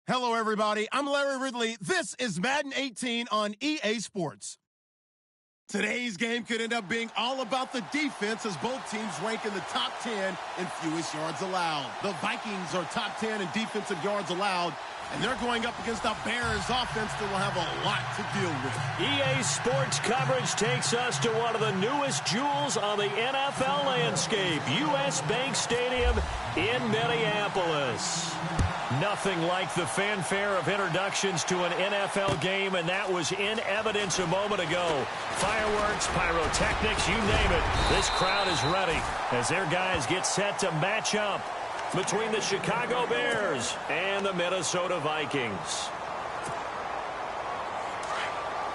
Hello, everybody. I'm Larry Ridley. This is Madden 18 on EA Sports. Today's game could end up being all about the defense as both teams rank in the top 10 in fewest yards allowed. The Vikings are top 10 in defensive yards allowed, and they're going up against a Bears offense that will have a lot to deal with. EA Sports coverage takes us to one of the newest jewels on the NFL landscape, US Bank Stadium in Minneapolis. Nothing like the fanfare of introductions to an NFL game, and that was in evidence a moment ago. Fireworks, pyrotechnics, you name it. This crowd is ready as their guys get set to match up between the Chicago Bears and the Minnesota Vikings.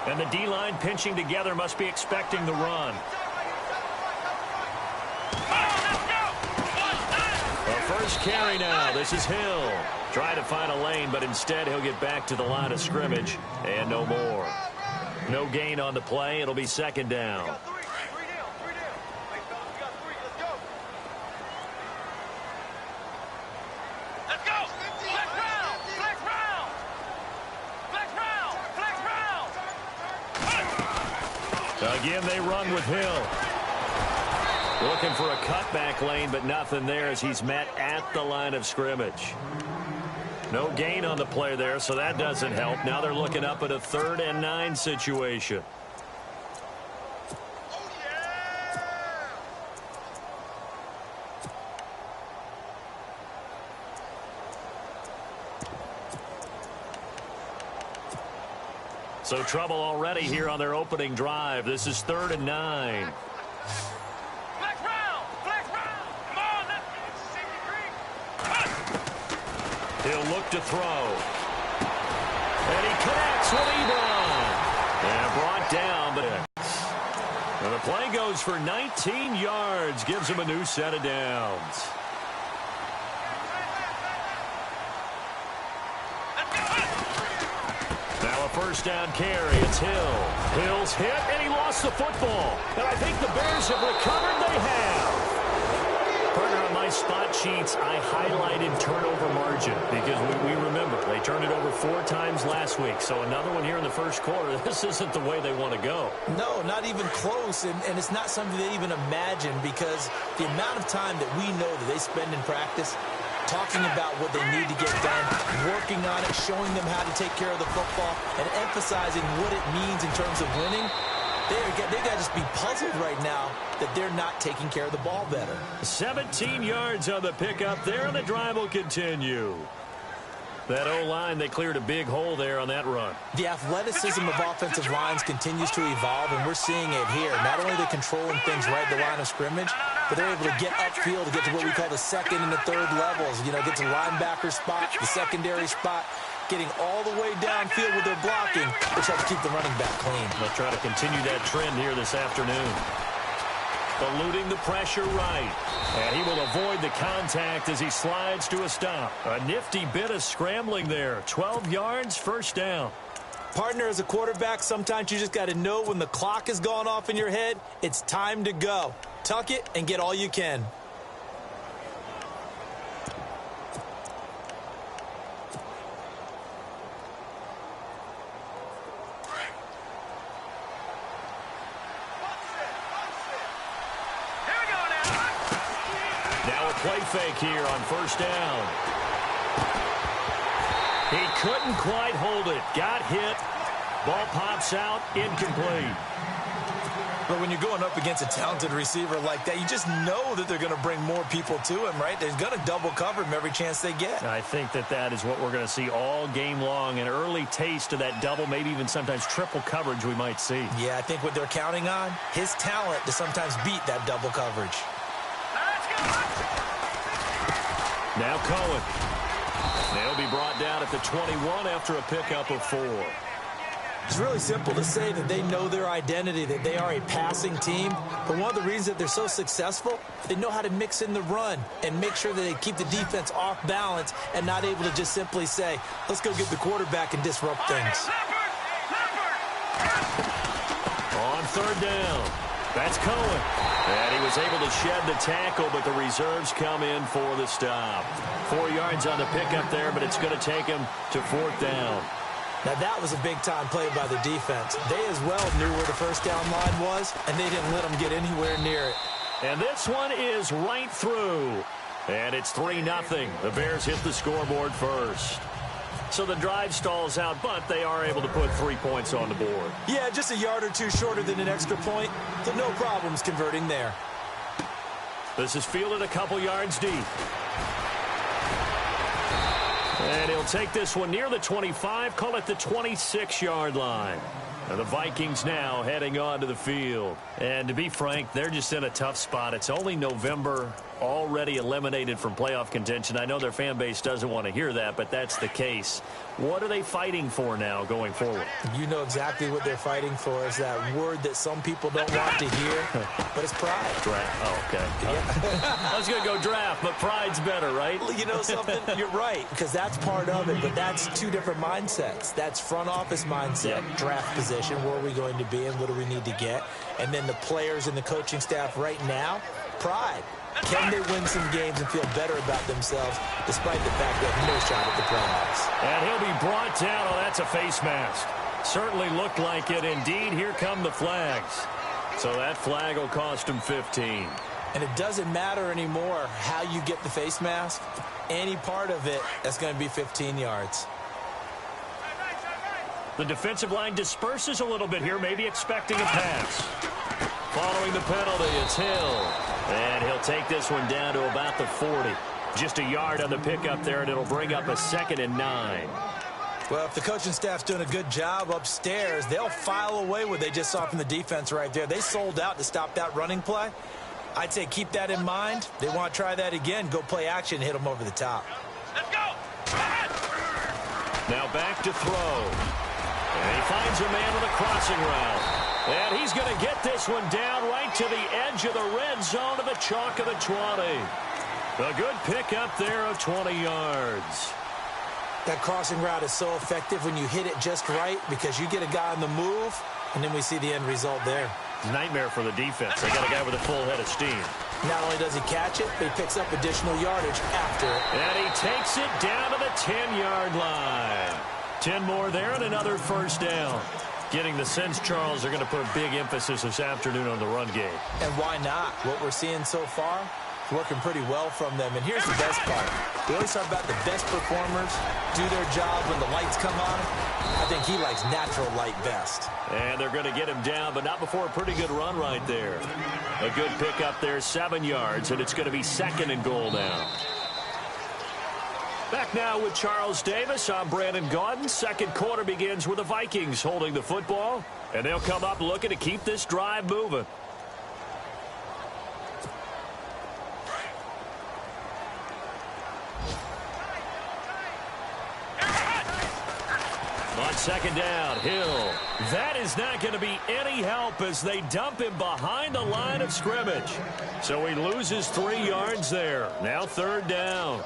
And the D-line pinching together must be expecting the run. The first carry now. This is Hill. Trying to find a lane, but instead he'll get back to the line of scrimmage and no more. No gain on the play. It'll be second down. Again, they run with Hill. Looking for a cutback lane, but nothing there as he's met at the line of scrimmage. No gain on the play there, so that doesn't help. Now they're looking up at a 3rd and 9 situation. So trouble already here on their opening drive. This is 3rd and 9. He'll look to throw. And he connects with Ebron. And brought down, but and the play goes for 19 yards. Gives him a new set of downs. Now a first down carry. It's Hill. Hill's hit, and he lost the football. And I think the Bears have recovered. They have. Partner, on my spot sheets, I highlighted turnover margin because we remember they turned it over 4 times last week. So another one here in the first quarter. This isn't the way they want to go. No, not even close, and it's not something they even imagine because the amount of time that we know that they spend in practice talking about what they need to get done, working on it, showing them how to take care of the football, and emphasizing what it means in terms of winning. They got to just be puzzled right now that they're not taking care of the ball better. 17 yards on the pickup there, and the drive will continue. That O-line, they cleared a big hole there on that run. The athleticism of offensive lines continues to evolve, and we're seeing it here. Not only are they controlling things right at the line of scrimmage, but they're able to get upfield to get to what we call the 2nd and the 3rd levels. You know, get to linebacker spot, the secondary spot, getting all the way downfield with their blocking, which helps keep the running back clean. They'll try to continue that trend here this afternoon. Eluding the pressure right. And he will avoid the contact as he slides to a stop. A nifty bit of scrambling there. 12 yards, first down. Partner, as a quarterback, sometimes you just got to know when the clock has gone off in your head, it's time to go. Tuck it and get all you can. Play fake here on first down. He couldn't quite hold it. Got hit. Ball pops out. Incomplete. But when you're going up against a talented receiver like that, you just know that they're going to bring more people to him, right? They're going to double cover him every chance they get. I think that is what we're going to see all game long. An early taste of that double, maybe even sometimes triple coverage we might see. Yeah, I think what they're counting on, his talent to sometimes beat that double coverage. Now Cohen. They'll be brought down at the 21 after a pickup of 4. It's really simple to say that they know their identity, that they are a passing team. But one of the reasons that they're so successful, they know how to mix in the run and make sure that they keep the defense off balance and not able to just simply say, let's go get the quarterback and disrupt things. On 3rd down. That's Cohen. And he was able to shed the tackle, but the reserves come in for the stop. 4 yards on the pickup there, but it's going to take him to 4th down. Now, that was a big-time play by the defense. They as well knew where the first down line was, and they didn't let them get anywhere near it. And this one is right through. And it's 3-0. The Bears hit the scoreboard first. So the drive stalls out, but they are able to put 3 points on the board. Yeah, just a yard or two shorter than an extra point, so no problems converting there. This is fielded a couple yards deep. And he'll take this one near the 25, call it the 26-yard line. And the Vikings now heading onto the field. And to be frank, they're just in a tough spot. It's only November, already eliminated from playoff contention. I know their fan base doesn't want to hear that, but that's the case. What are they fighting for now going forward? You know exactly what they're fighting for is that word that some people don't want to hear, but it's pride. Draft. Oh, okay. Yeah. I was going to go draft, but pride's better, right? You know something? You're right, because that's part of it, but that's two different mindsets. That's front office mindset, draft position, where are we going to be and what do we need to get? And then the players and the coaching staff right now, pride. Can they win some games and feel better about themselves despite the fact they have no shot at the playoffs? And he'll be brought down. Oh, that's a face mask. Certainly looked like it. Indeed, here come the flags. So that flag will cost him 15. And it doesn't matter anymore how you get the face mask. Any part of it, that's going to be 15 yards. The defensive line disperses a little bit here, maybe expecting a pass. Following the penalty, it's Hill. And he'll take this one down to about the 40. Just a yard on the pickup there, and it'll bring up a 2nd and 9. Well, if the coaching staff's doing a good job upstairs, they'll file away what they just saw from the defense right there. They sold out to stop that running play. I'd say keep that in mind. They want to try that again. Go play action and hit them over the top. Let's go! Now back to throw. And he finds a man with a crossing route. And he's going to get this one down right to the edge of the red zone of the chalk of the 20. A good pickup there of 20 yards. That crossing route is so effective when you hit it just right because you get a guy on the move, and then we see the end result there. Nightmare for the defense. They got a guy with a full head of steam. Not only does he catch it, but he picks up additional yardage after it. And he takes it down to the 10-yard line. 10 more there and another first down. Getting the sense, Charles, they're going to put a big emphasis this afternoon on the run game. And why not? What we're seeing so far, working pretty well from them. And here's the best part. We always talk about the best performers do their job when the lights come on. I think he likes natural light best. And they're going to get him down, but not before a pretty good run right there. A good pickup there, 7 yards, and it's going to be 2nd and goal now. Back now with Charles Davis. I'm Brandon Gaudin. Second quarter begins with the Vikings holding the football, and they'll come up looking to keep this drive moving. On 2nd down, Hill. That is not going to be any help as they dump him behind the line of scrimmage. So he loses 3 yards there. Now 3rd down.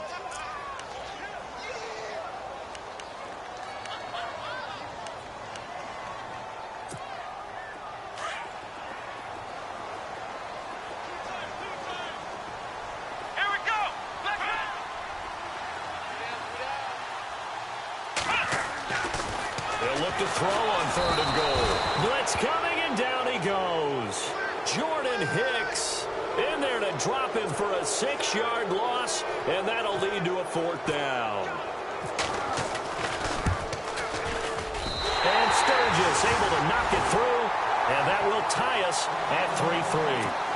Look to throw on 3rd and goal. Blitz coming, and down he goes. Jordan Hicks in there to drop him for a 6-yard loss, and that'll lead to a 4th down. And Sturgis able to knock it through, and that will tie us at 3-3.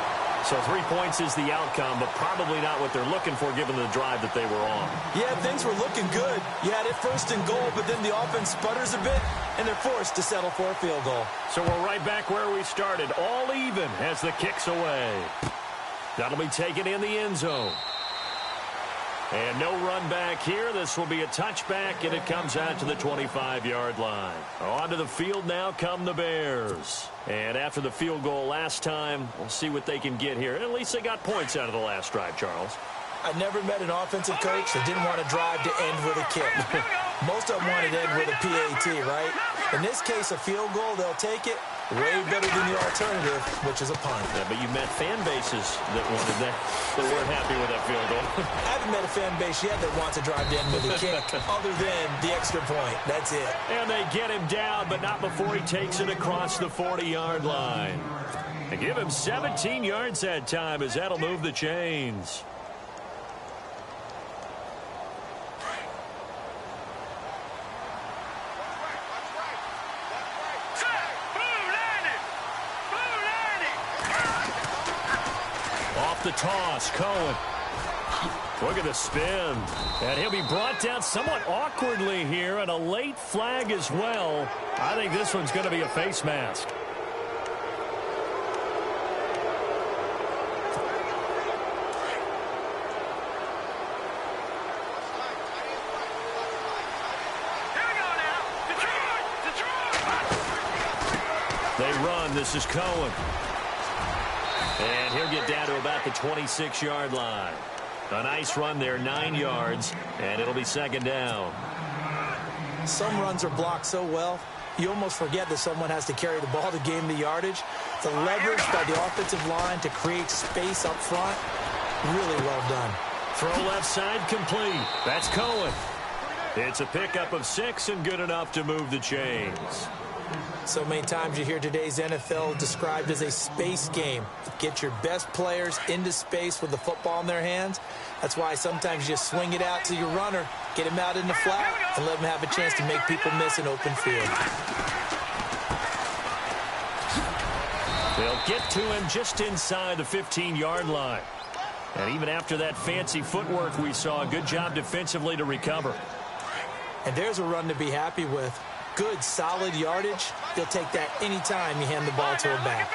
So 3 points is the outcome, but probably not what they're looking for given the drive that they were on. Yeah, things were looking good. You had it 1st and goal, but then the offense sputters a bit, and they're forced to settle for a field goal. So we're right back where we started, all even as the kick's away. That'll be taken in the end zone. And no run back here. This will be a touchback, and it comes out to the 25-yard line. Onto the field now come the Bears. And after the field goal last time, we'll see what they can get here. At least they got points out of the last drive, Charles. I never met an offensive coach that didn't want to drive to end with a kick. Most of them wanted to end with a PAT, right? In this case, a field goal, they'll take it. Way better than the alternative, which is a punt. Yeah, but you met fan bases that wanted that weren't happy with that field goal. I haven't met a fan base yet that wants to drive to end with a kick other than the extra point. That's it. And they get him down, but not before he takes it across the 40-yard line. They give him 17 yards that time as that'll move the chains. Off the toss, Cohen. Look at the spin. And he'll be brought down somewhat awkwardly here, and a late flag as well. I think this one's going to be a face mask. They run. This is Cohen. And he'll get down to about the 26-yard line. A nice run there, 9 yards, and it'll be second down. Some runs are blocked so well, you almost forget that someone has to carry the ball to gain the yardage. The leverage by the offensive line to create space up front, really well done. Throw left side complete. That's Cohen. It's a pickup of 6 and good enough to move the chains. So many times you hear today's NFL described as a space game. Get your best players into space with the football in their hands. That's why sometimes you just swing it out to your runner, get him out in the flat, and let him have a chance to make people miss an open field. They'll get to him just inside the 15-yard line. And even after that fancy footwork we saw, a good job defensively to recover. And there's a run to be happy with. Good, solid yardage. He'll take that anytime you hand the ball to a back.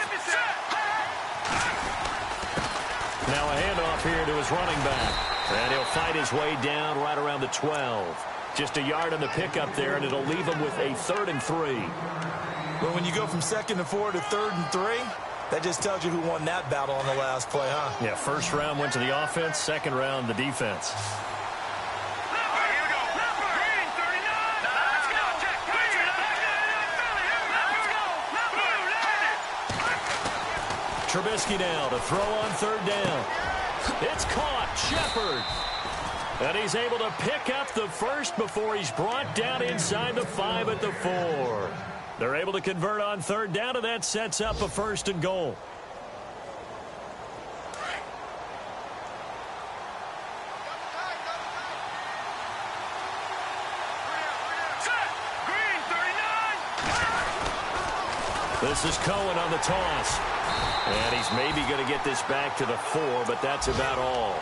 Now a handoff here to his running back. And he'll fight his way down right around the 12. Just a yard on the pickup there, and it'll leave him with a 3rd and 3. Well, when you go from 2nd and 4 to 3rd and 3, that just tells you who won that battle on the last play, huh? Yeah, first round went to the offense, second round the defense. Trubisky now to throw on 3rd down. It's caught. Shepard. And he's able to pick up the first before he's brought down inside the 5 at the 4. They're able to convert on 3rd down, and that sets up a 1st and goal. This is Cohen on the toss. And he's maybe going to get this back to the 4, but that's about all.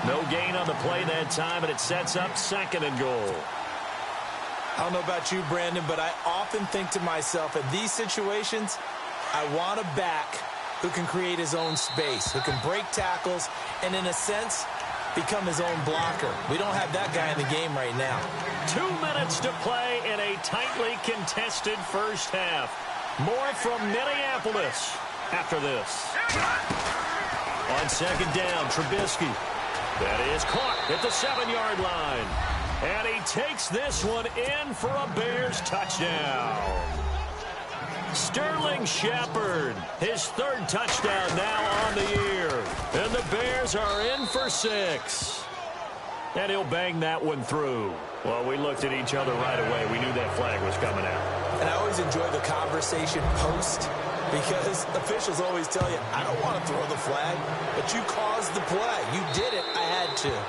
No gain on the play that time, and it sets up 2nd and goal. I don't know about you, Brandon, but I often think to myself, in these situations, I want a back who can create his own space, who can break tackles, and in a sense, become his own blocker. We don't have that guy in the game right now. 2 minutes to play in a tightly contested first half. More from Minneapolis after this. On 2nd down, Trubisky. That is caught at the 7-yard line. And he takes this one in for a Bears touchdown. Sterling Shepard, his 3rd touchdown now on the year. And the Bears are in for 6. And he'll bang that one through. Well, we looked at each other right away. We knew that flag was coming out. And I always enjoy the conversation post, because officials always tell you, I don't want to throw the flag, but you caused the play. You did it. I had to.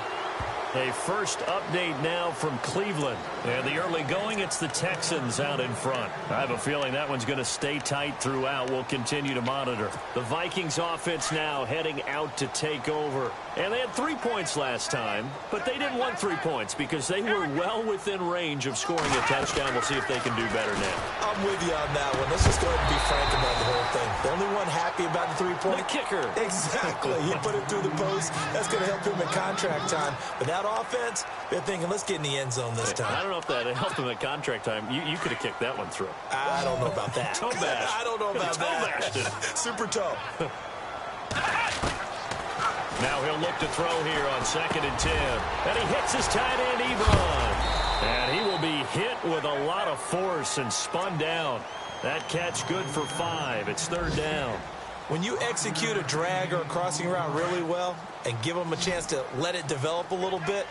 A first update now from Cleveland. And the early going, it's the Texans out in front. I have a feeling that one's going to stay tight throughout. We'll continue to monitor. The Vikings offense now heading out to take over. And they had 3 points last time, but they didn't want 3 points because they were well within range of scoring a touchdown. We'll see if they can do better now. I'm with you on that one. Let's just go ahead and be frank about the whole thing. The only one happy about the 3-point. The kicker. Exactly. He put it through the post. That's going to help him in contract time. But that offense, they're thinking, let's get in the end zone this time. I don't know if that helped him at contract time. You could have kicked that one through. I don't know about that. Toe bash. I don't know about that. Super toe. Now he'll look to throw here on 2nd and 10. And he hits his tight end, Ebron. And he will be Hit with a lot of force and spun down. That catch good for 5. It's 3rd down. When you execute a drag or a crossing route really well and give them a chance to let it develop a little bit,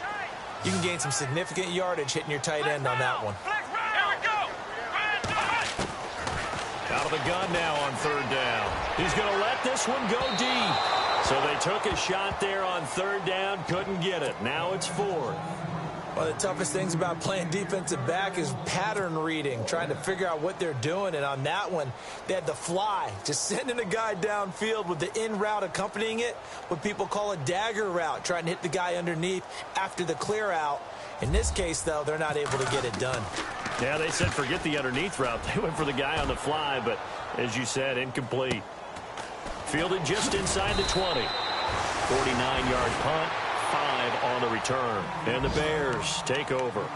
you can gain some significant yardage hitting your tight end on that one. Out of the gun now on 3rd down. He's going to let this one go deep. So they took a shot there on 3rd down, couldn't get it. Now it's 4th. One of the toughest things about playing defensive back is pattern reading, trying to figure out what they're doing. And on that one, they had the fly, just sending a guy downfield with the in route accompanying it, what people call a dagger route, trying to hit the guy underneath after the clear out. In this case, though, they're not able to get it done. Yeah, they said forget the underneath route. They went for the guy on the fly, but as you said, incomplete. Fielded just inside the 20. 49-yard punt. 5 on the return. And the Bears take over.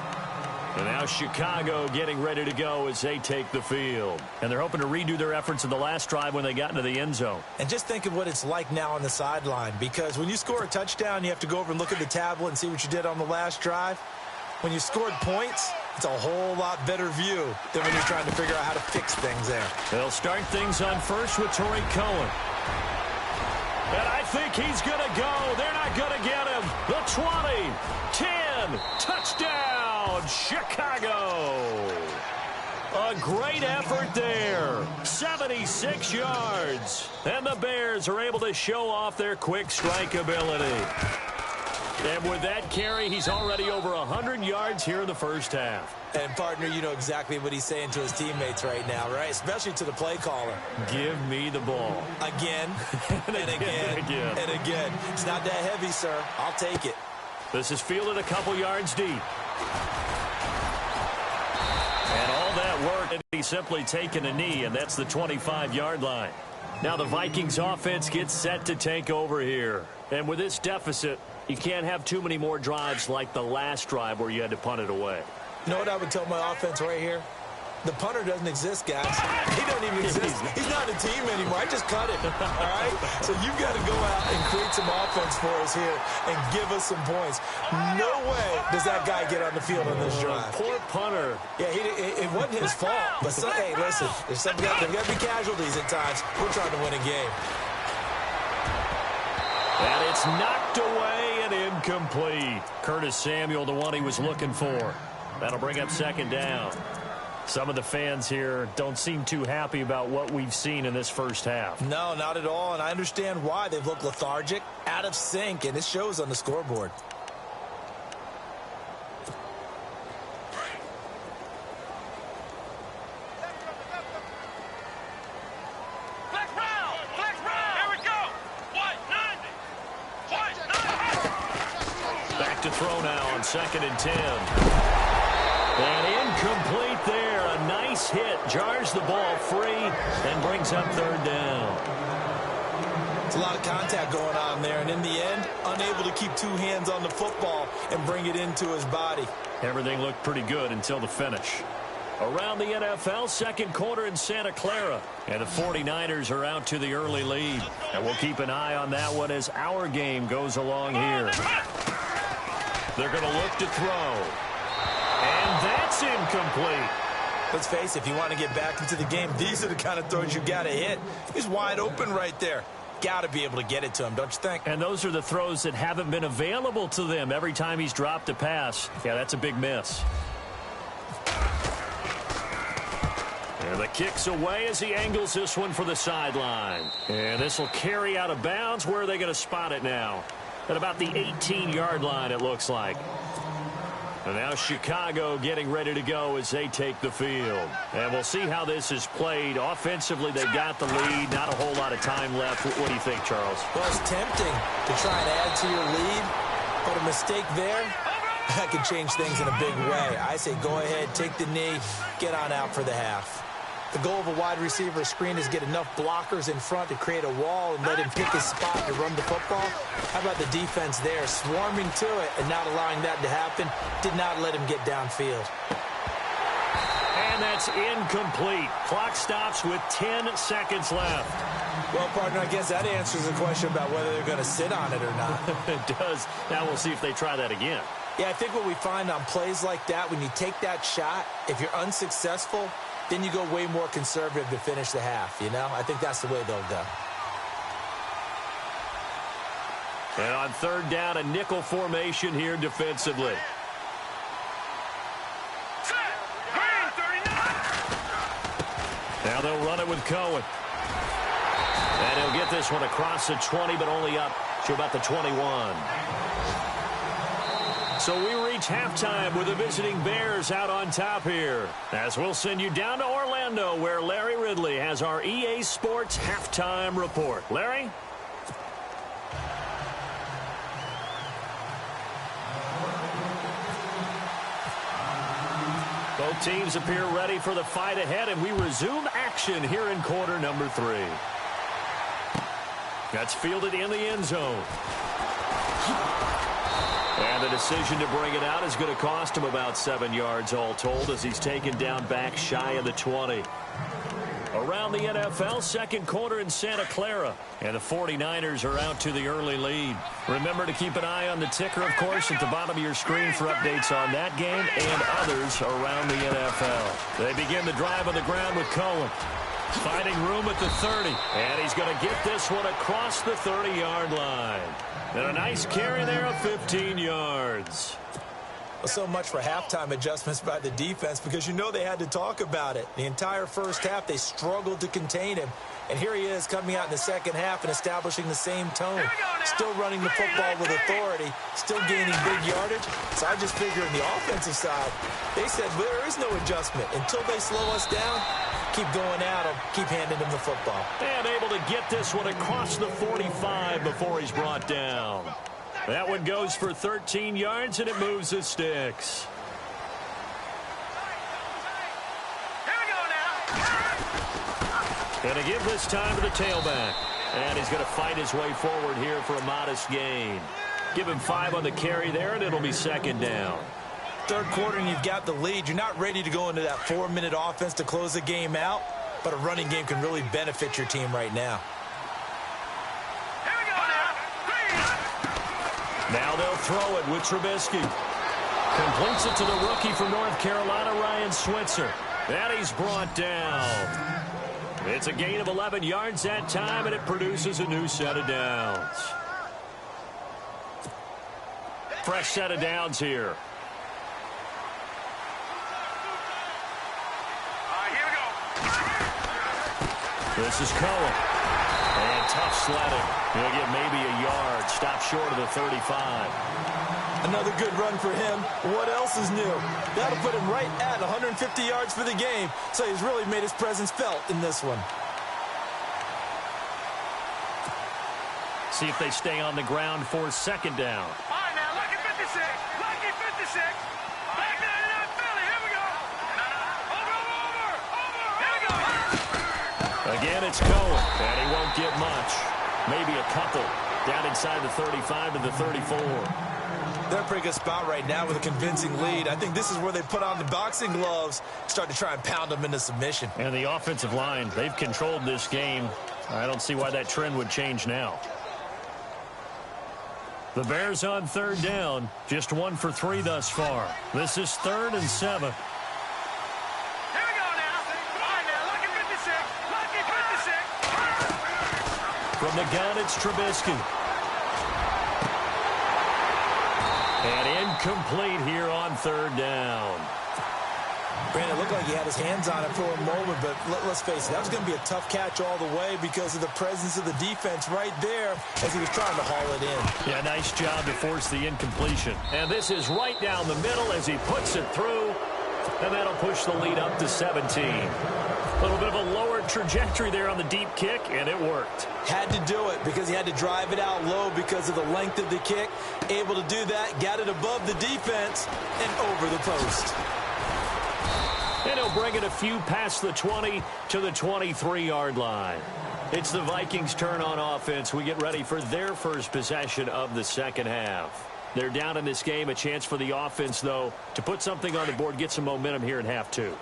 And now Chicago getting ready to go as they take the field. And they're hoping to redo their efforts in the last drive when they got into the end zone. And just think of what it's like now on the sideline, because when you score a touchdown, you have to go over and look at the tablet and see what you did on the last drive. When you scored points, it's a whole lot better view than when you're trying to figure out how to fix things there. They'll start things on first with Torrey Cohen. And I think he's going to go. They're not going to get him. The 20, 10, touchdown, Chicago. A great effort there. 76 yards. And the Bears are able to show off their quick strike ability. And with that carry, he's already over 100 yards here in the first half. And, partner, you know exactly what he's saying to his teammates right now, right? Especially to the play caller. Give me the ball. Again, and again, and again. It's not that heavy, sir. I'll take it. This is fielded a couple yards deep. And all that work, and he's simply taken a knee, and that's the 25-yard line. Now the Vikings offense gets set to take over here. And with this deficit, you can't have too many more drives like the last drive where you had to punt it away. You know what I would tell my offense right here? The punter doesn't exist, guys. He doesn't even exist. He's not a team anymore. I just cut him, all right? So you've got to go out and create some offense for us here and give us some points. No way does that guy get on the field on this drive. Poor punter. Yeah, it wasn't his fault. But, hey, listen, there's got to be casualties at times. We're trying to win a game. And it's knocked away and incomplete. Curtis Samuel, the one he was looking for. That'll bring up 2nd down. Some of the fans here don't seem too happy about what we've seen in this first half. No, not at all, and I understand why. They've looked lethargic, out of sync, and it shows on the scoreboard. Back to throw now on 2nd and 10. And incomplete there. A nice hit. Jars the ball free and brings up 3rd down. It's a lot of contact going on there, and in the end, unable to keep 2 hands on the football and bring it into his body. Everything looked pretty good until the finish. Around the NFL, 2nd quarter in Santa Clara. And the 49ers are out to the early lead. And we'll keep an eye on that one as our game goes along here. They're going to look to throw. And that's incomplete. Let's face it, if you want to get back into the game, these are the kind of throws you got to hit. He's wide open right there. Got to be able to get it to him, don't you think? And those are the throws that haven't been available to them every time he's dropped a pass. Yeah, that's a big miss. And the kick's away as he angles this one for the sideline. And this will carry out of bounds. Where are they going to spot it now? At about the 18-yard line, it looks like. And now Chicago getting ready to go as they take the field. And we'll see how this is played. Offensively, they've got the lead. Not a whole lot of time left. What do you think, Charles? Well, it's tempting to try and add to your lead, but a mistake there, that could change things in a big way. I say go ahead, take the knee, get on out for the half. The goal of a wide receiver screen is get enough blockers in front to create a wall and let him pick his spot to run the football. How about the defense there, swarming to it and not allowing that to happen? Did not let him get downfield. And that's incomplete. Clock stops with 10 seconds left. Well, partner, I guess that answers the question about whether they're going to sit on it or not. It does. Now we'll see if they try that again. Yeah, I think what we find on plays like that, when you take that shot, if you're unsuccessful, then you go way more conservative to finish the half, you know? I think that's the way they'll go. And on third down, a nickel formation here defensively. Now they'll run it with Cohen. And he'll get this one across the 20, but only up to about the 21. So we reach halftime with the visiting Bears out on top here. As we'll send you down to Orlando, where Larry Ridley has our EA Sports halftime report. Larry? Both teams appear ready for the fight ahead, and we resume action here in quarter number 3. That's fielded in the end zone. And the decision to bring it out is going to cost him about 7 yards all told, as he's taken down back shy of the 20. Around the NFL, second quarter in Santa Clara, and the 49ers are out to the early lead. Remember to keep an eye on the ticker, of course, at the bottom of your screen for updates on that game and others around the NFL. They begin the drive on the ground with Cohen. Finding room at the 30, and he's going to get this one across the 30-yard line. And a nice carry there of 15 yards. Well, so much for halftime adjustments by the defense, because you know they had to talk about it. The entire first half, they struggled to contain him. And here he is coming out in the second half and establishing the same tone. Still running the football with authority, still gaining big yardage. So I just figure on the offensive side, they said there is no adjustment. Until they slow us down, keep going at him, keep handing him the football. And able to get this one across the 45 before he's brought down. That one goes for 13 yards, and it moves the sticks. Going to give this time to the tailback. And he's going to fight his way forward here for a modest gain. Give him 5 on the carry there, and it'll be second down. Third quarter, and you've got the lead. You're not ready to go into that 4-minute offense to close the game out, but a running game can really benefit your team right now. Now they'll throw it with Trubisky. Completes it to the rookie from North Carolina, Ryan Switzer. And he's brought down. It's a gain of 11 yards that time, and it produces a new set of downs. Fresh set of downs here. This is Cohen. And tough sledding. He'll get maybe a yard. Stop short of the 35. Another good run for him. What else is new? That'll put him right at 150 yards for the game. So he's really made his presence felt in this one. See if they stay on the ground for second down. All right, now, lucky 56. Lucky 56. Back there in that Philly. Here we go. Over. Here we go. Again, it's Cohen, and he won't get much. Maybe a couple. Down inside the 35 to the 34. They're in a pretty good spot right now with a convincing lead. I think this is where they put on the boxing gloves, start to try and pound them into submission. And the offensive line, they've controlled this game. I don't see why that trend would change now. The Bears on third down, just 1 for 3 thus far. This is 3rd and 7. Here we go now. All right, now, lucky 56. Lucky 56. From the gun, it's Trubisky. And incomplete here on third down. Brandon, it looked like he had his hands on it for a moment, but let's face it, that was going to be a tough catch all the way because of the presence of the defense right there as he was trying to haul it in. Yeah, nice job to force the incompletion. And this is right down the middle as he puts it through, and that'll push the lead up to 17. A little bit of a lower trajectory there on the deep kick, and it worked. Had to do it because he had to drive it out low because of the length of the kick. Able to do that, got it above the defense, and over the post. And he'll bring it a few past the 20 to the 23-yard line. It's the Vikings' turn on offense. We get ready for their first possession of the second half. They're down in this game. A chance for the offense, though, to put something on the board, get some momentum here in half 2.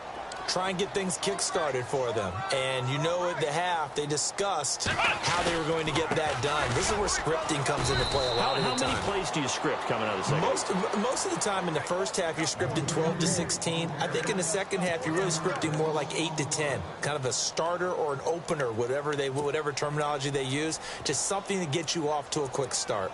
try and get things kick-started for them. And you know at the half, they discussed how they were going to get that done. This is where scripting comes into play a lot of the time. How many plays do you script coming out of the second? Most of the time in the first half, you're scripting 12 to 16. I think in the second half, you're really scripting more like 8 to 10. Kind of a starter or an opener, whatever terminology they use. Just something to get you off to a quick start.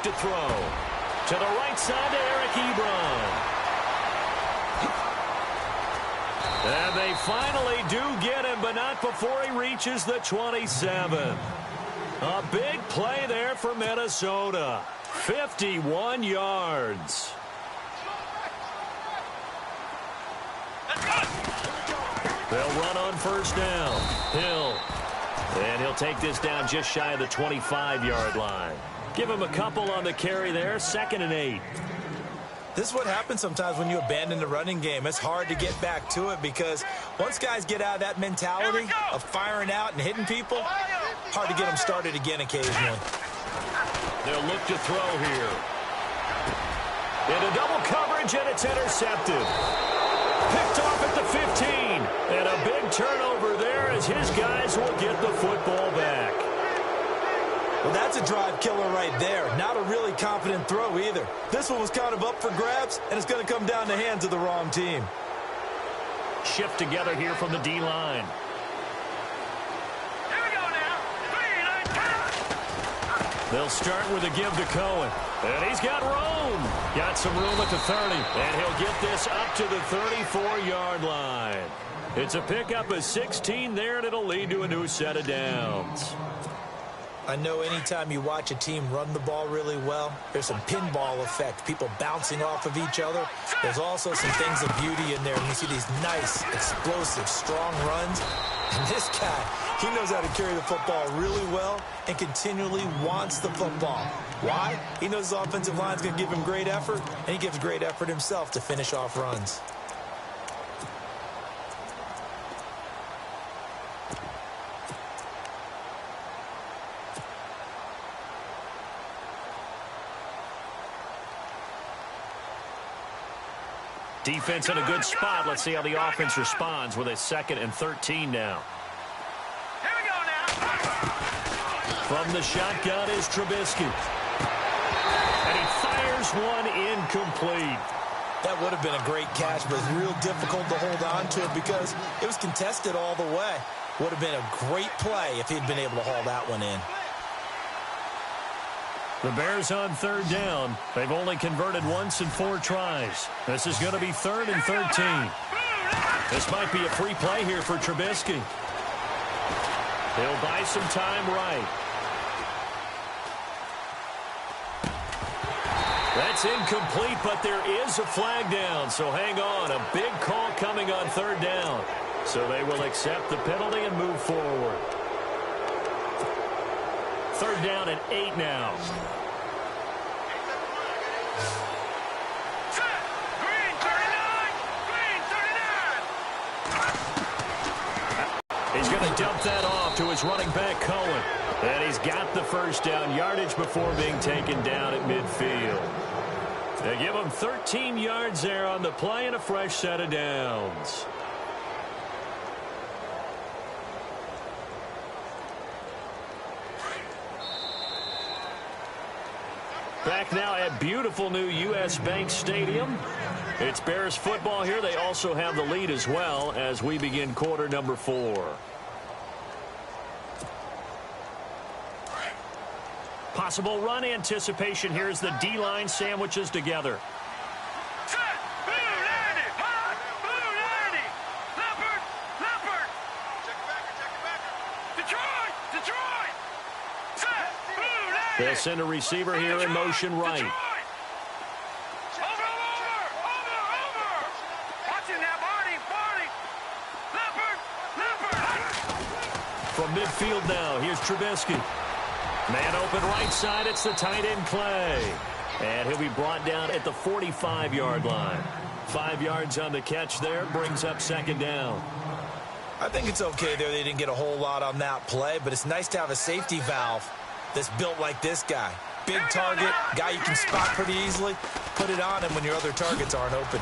To throw to the right side to Eric Ebron. And they finally do get him, but not before he reaches the 27. A big play there for Minnesota. 51 yards. They'll run on first down. Hill. And he'll take this down just shy of the 25-yard line. Give him a couple on the carry there. 2nd and 8. This is what happens sometimes when you abandon the running game. It's hard to get back to it because once guys get out of that mentality of firing out and hitting people, hard to get them started again occasionally. They'll look to throw here. Into double coverage, and it's intercepted. Picked off at the 15. And a big turnover there as his guys will get the football back. Well, that's a drive killer right there. Not a really confident throw either. This one was kind of up for grabs, and it's going to come down the hands of the wrong team. Shift together here from the D-line. Here we go now. 3, 9, 10. They'll start with a give to Cohen. And he's got room. Got some room at the 30. And he'll get this up to the 34-yard line. It's a pickup of 16 there, and it'll lead to a new set of downs. I know anytime you watch a team run the ball really well, there's some pinball effect, people bouncing off of each other. There's also some things of beauty in there. And you see these nice, explosive, strong runs. And this guy, he knows how to carry the football really well and continually wants the football. Why? He knows his offensive line's going to give him great effort, and he gives great effort himself to finish off runs. Defense in a good spot. Let's see how the offense responds with a 2nd and 13 now. Here we go now. From the shotgun is Trubisky. And he fires one incomplete. That would have been a great catch, but it's real difficult to hold on to it because it was contested all the way. Would have been a great play if he'd been able to haul that one in. The Bears on 3rd down. They've only converted once in 4 tries. This is going to be 3rd and 13. This might be a free play here for Trubisky. He'll buy some time right. That's incomplete, but there is a flag down, so hang on. A big call coming on 3rd down. So they will accept the penalty and move forward. 3rd down and 8 now. Green 39. He's going to dump that off to his running back, Cohen. And he's got the first down, yardage before being taken down at midfield. They give him 13 yards there on the play and a fresh set of downs. Back now at beautiful new U.S. Bank Stadium. It's Bears football here. They also have the lead as well as we begin quarter number 4. Possible run anticipation here as the D-line sandwiches together. Set. Blue 90. Hot. Blue 90. Leopard. Leopard. Check it back. Detroit. Detroit. Set. Blue 90. They'll send a receiver here in motion right. Detroit. Over. Watching that, Barney. Leopard. From midfield now, here's Trubisky. Man open right side, it's the tight end Clay. And he'll be brought down at the 45-yard line. 5 yards on the catch there, brings up second down. I think it's okay there. They didn't get a whole lot on that play, but it's nice to have a safety valve that's built like this guy. Big target, guy you can spot pretty easily. Put it on him when your other targets aren't open.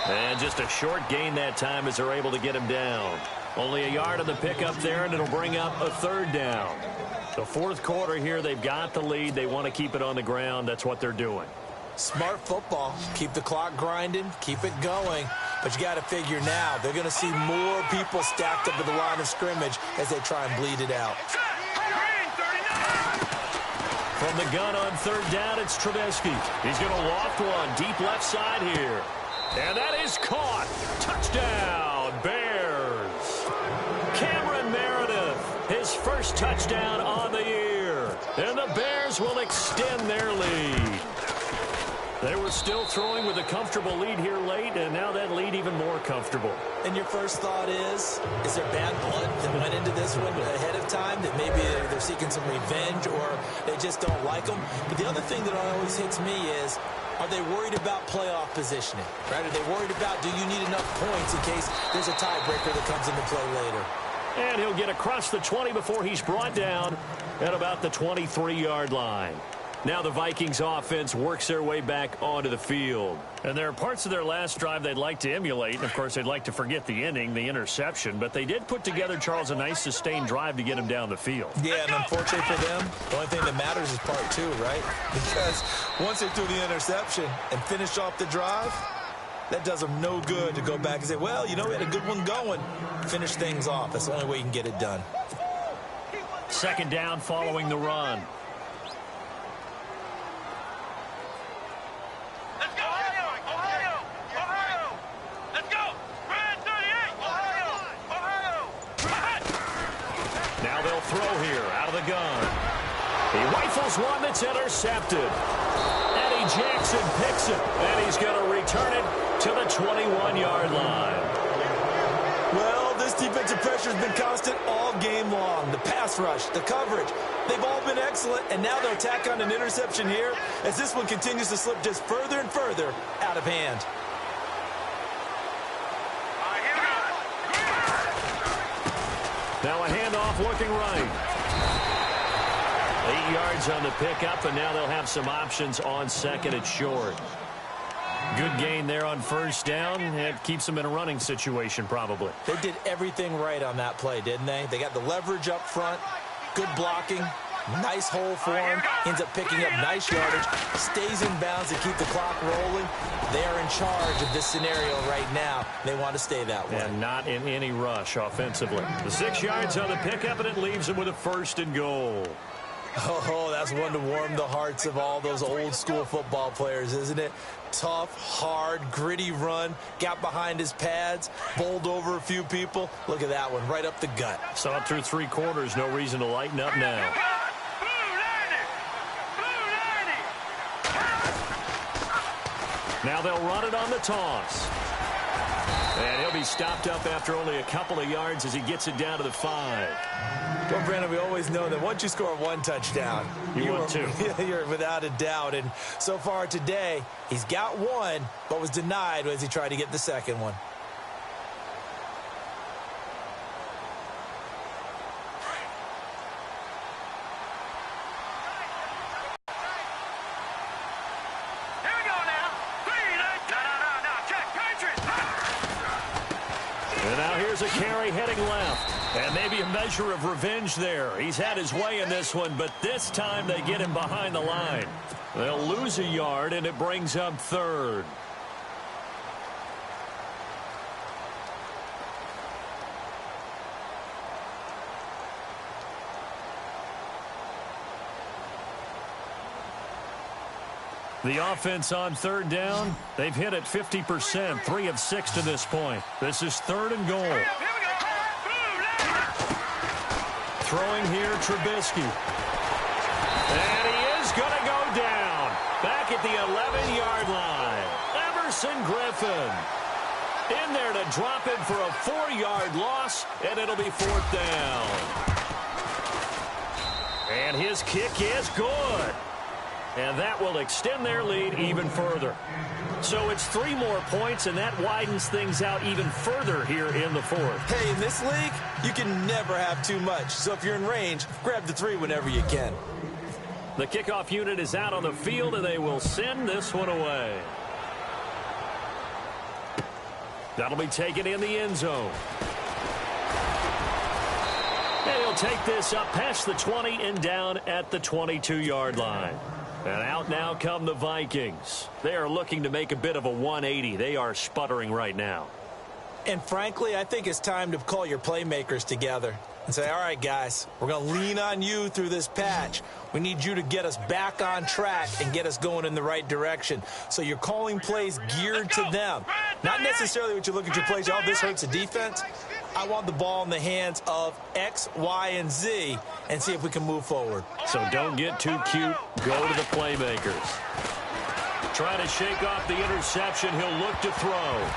And just a short gain that time as they're able to get him down. Only a yard on the pickup there, and it'll bring up a third down. The fourth quarter here, they've got the lead. They want to keep it on the ground. That's what they're doing. Smart football. Keep the clock grinding. Keep it going. But you got to figure now, they're going to see more people stacked up at the line of scrimmage as they try and bleed it out. From the gun on third down, it's Trubisky. He's going to loft one deep left side here. And that is caught. Touchdown, Bears. Cameron Meredith, his first touchdown on the year. And the Bears will extend their lead. They were still throwing with a comfortable lead here late, and now that lead even more comfortable. And your first thought is there bad blood that went into this one ahead of time, that maybe they're seeking some revenge or they just don't like them? But the other thing that always hits me is, are they worried about playoff positioning? Right? Are they worried about, do you need enough points in case there's a tiebreaker that comes into play later? And he'll get across the 20 before he's brought down at about the 23-yard line. Now the Vikings offense works their way back onto the field. And there are parts of their last drive they'd like to emulate. And, of course, they'd like to forget the inning, the interception. But they did put together, Charles, a nice sustained drive to get him down the field. Yeah, and unfortunately for them, the only thing that matters is part two, right? Because once they threw the interception and finished off the drive, that does them no good to go back and say, well, you know, we had a good one going. Finish things off. That's the only way you can get it done. Second down following the run. Throw here out of the gun. He rifles one that's intercepted. Eddie Jackson picks it, and he's going to return it to the 21-yard line. Well, this defensive pressure has been constant all game long. The pass rush, the coverage, they've all been excellent, and now they'll tack on an interception here as this one continues to slip just further and further out of hand. Now a handoff looking right. 8 yards on the pickup, and now they'll have some options on second and short. Good gain there on first down. It keeps them in a running situation probably. They did everything right on that play, didn't they? They got the leverage up front, good blocking, nice hole for him, ends up picking up nice yardage, stays in bounds to keep the clock rolling. They are in charge of this scenario right now. They want to stay that way. And not in any rush offensively. The 6 yards on the pickup, and it leaves them with a first and goal. Oh, that's one to warm the hearts of all those old school football players, isn't it? Tough, hard, gritty run, got behind his pads, bowled over a few people. Look at that one, right up the gut. Saw it through 3 quarters, no reason to lighten up now. Now they'll run it on the toss. And he'll be stopped up after only a couple of yards as he gets it down to the 5. Well, Brandon, we always know that once you score one touchdown, you want two. You're without a doubt. And so far today, he's got one, but was denied as he tried to get the second one. And now here's a carry heading left. And maybe a measure of revenge there. He's had his way in this one, but this time they get him behind the line. They'll lose a yard, and it brings up third. The offense on third down, they've hit it 50%, 3 of 6 to this point. This is third and goal. Throwing here, Trubisky. And he is going to go down. Back at the 11-yard line. Everson Griffin. In there to drop it for a 4-yard loss, and it'll be fourth down. And his kick is good. And that will extend their lead even further. So it's 3 more points, and that widens things out even further here in the fourth. Hey, in this league, you can never have too much. So if you're in range, grab the 3 whenever you can. The kickoff unit is out on the field, and they will send this one away. That'll be taken in the end zone. And he'll take this up past the 20 and down at the 22-yard line. And out now come the Vikings. They are looking to make a bit of a 180. They are sputtering right now. And frankly, I think it's time to call your playmakers together and say, all right, guys, we're going to lean on you through this patch. We need you to get us back on track and get us going in the right direction. So you're calling plays geared to them. Not necessarily what you look at your plays, oh, this hurts the defense. I want the ball in the hands of X, Y, and Z and see if we can move forward. So don't get too cute. Go to the playmakers. Trying to shake off the interception. He'll look to throw.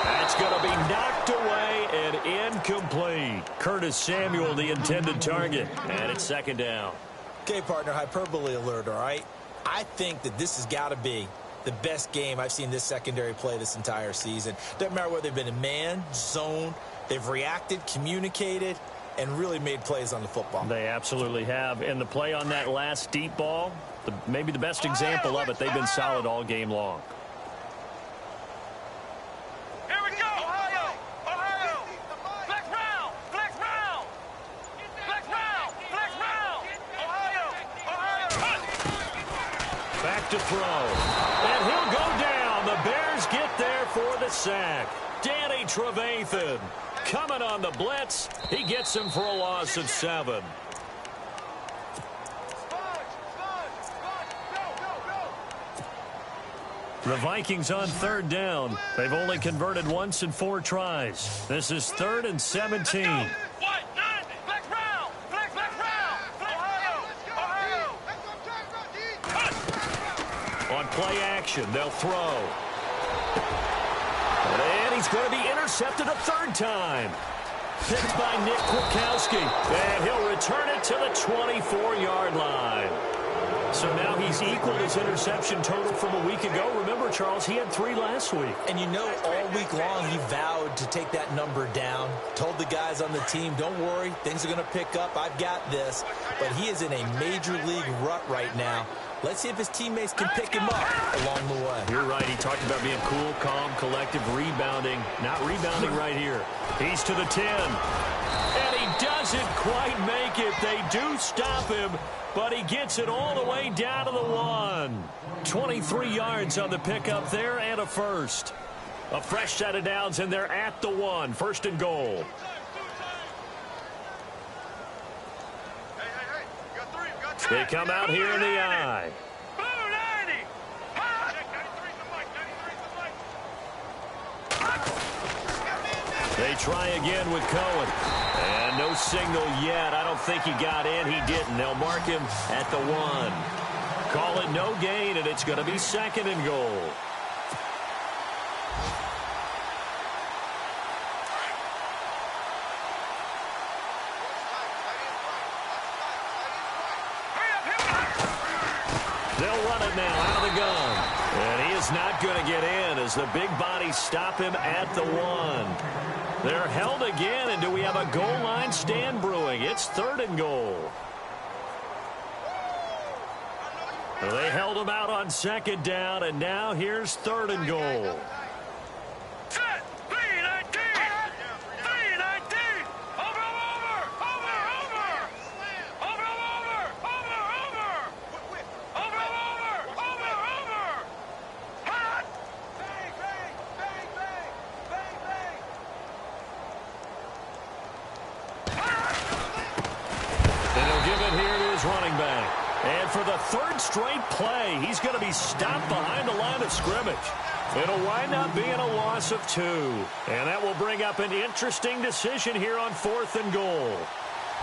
That's going to be knocked away and incomplete. Curtis Samuel, the intended target. And it's second down. Okay, partner, hyperbole alert, all right? I think that this has got to be the best game I've seen this secondary play this entire season. Doesn't matter whether they've been in man, zone, they've reacted, communicated, and really made plays on the football. They absolutely have. And the play on that last deep ball, maybe the best example of it, they've been solid all game long. Here we go, Ohio! Ohio! Flex round! Flex round! Flex round! Flex round! Ohio! Ohio! Back to throw. And he'll go down. The Bears get there for the sack. Danny Trevathan coming on the blitz. He gets him for a loss of 7. The Vikings on third down. They've only converted once in 4 tries. This is 3rd and 17. On play action, they'll throw. And he's going to be intercepted a 3rd time. Picked by Nick Kwiatkowski. And he'll return it to the 24-yard line. So now he's equaled his interception total from a week ago. Remember, Charles, he had 3 last week. And you know, all week long he vowed to take that number down. Told the guys on the team, don't worry, things are going to pick up. I've got this. But he is in a major league rut right now. Let's see if his teammates can pick him up along the way. You're right. He talked about being cool, calm, collective, rebounding. Not rebounding right here. He's to the 10. And he doesn't quite make it. They do stop him, but he gets it all the way down to the 1. 23 yards on the pickup there and a first. A fresh set of downs, and they're at the 1. 1st and goal. They come out here in the eye. They try again with Cohen. And no signal yet. I don't think he got in. He didn't. They'll mark him at the 1. Call it no gain, and it's going to be 2nd and goal. They'll run it now out of the gun. And he is not going to get in as the big bodies stop him at the 1. They're held again, and do we have a goal line stand brewing? It's 3rd and goal. They held him out on 2nd down, and now here's 3rd and goal. And for the 3rd straight play, he's going to be stopped behind the line of scrimmage. It'll wind up being a loss of 2. And that will bring up an interesting decision here on 4th and goal.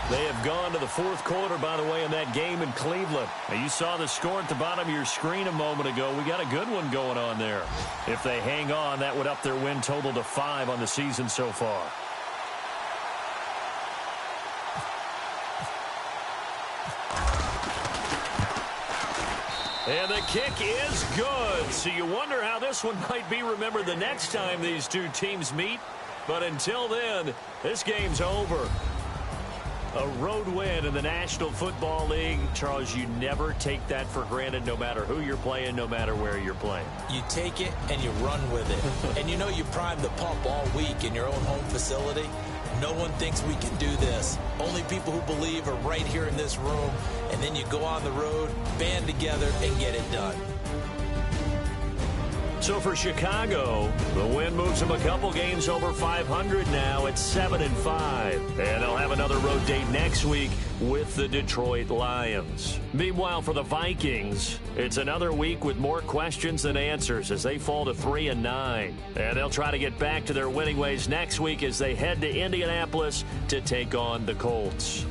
They have gone to the 4th quarter, by the way, in that game in Cleveland. Now, you saw the score at the bottom of your screen a moment ago. We got a good one going on there. If they hang on, that would up their win total to 5 on the season so far. And the kick is good. So you wonder how this one might be remembered the next time these two teams meet. But until then, this game's over. A road win in the National Football League. Charles, you never take that for granted no matter who you're playing, no matter where you're playing. You take it and you run with it. And you know you prime the pump all week in your own home facility. No one thinks we can do this. Only people who believe are right here in this room. And then you go on the road, band together, and get it done. So for Chicago, the win moves them a couple games over 500 now at 7-5. And they'll have another road date next week with the Detroit Lions. Meanwhile, for the Vikings, it's another week with more questions than answers as they fall to 3-9. And they'll try to get back to their winning ways next week as they head to Indianapolis to take on the Colts.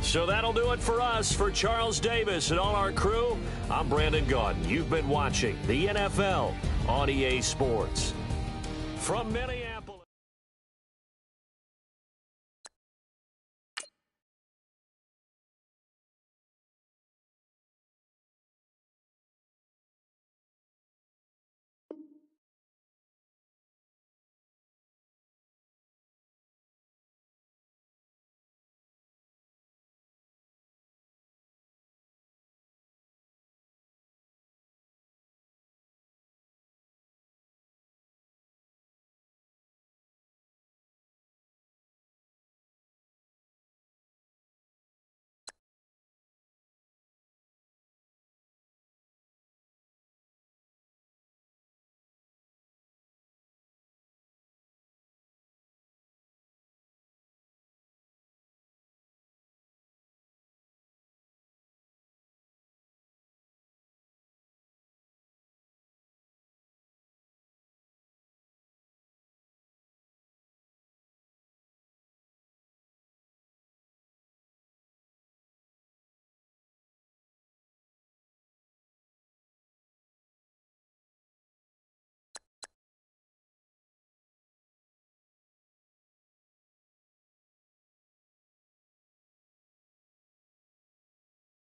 So that'll do it for us. For Charles Davis and all our crew, I'm Brandon Gaudin. You've been watching the NFL on EA Sports. From Minneapolis.